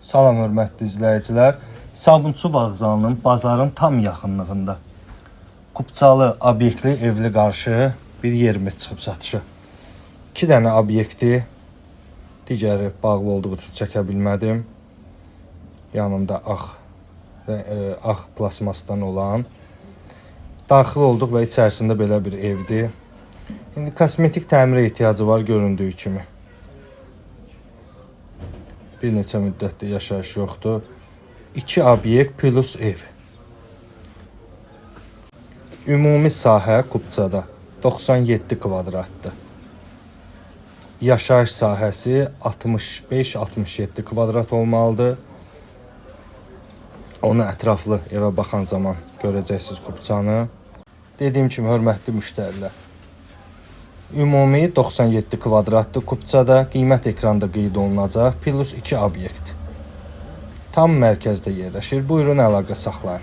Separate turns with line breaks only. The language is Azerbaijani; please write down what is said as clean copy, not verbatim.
Salam hörmətli izləyicilər. Sabunçu vağzalının bazarın tam yaxınlığında Kupçalı obyektli evli qarşı bir yerimiz çıxıb satışa. 2 dənə obyekti, digəri bağlı olduğu üçün çəkə bilmədim. Yanında ağ plasmasdan olan. Daxil olduq və içərisində belə bir evdir. İndi kosmetik təmirə ehtiyacı var göründüyü kimi. Bir neçə müddətdir yaşayış yoxdur. 2 obyekt plus ev. Ümumi sahə Kupçada 97 kvadratdır. Yaşayış sahəsi 65-67 kvadrat olmalıdır. Onu ətraflı evə baxan zaman görəcəksiniz Kupçanı. Dediyim kimi hörmətli müştərilər. Ümumi 97 kvadratlı Kupçada, qiymət ekranda qeyd olunacaq, plus 2 obyekt. Tam mərkəzdə yerləşir. Buyurun əlaqə saxlayın.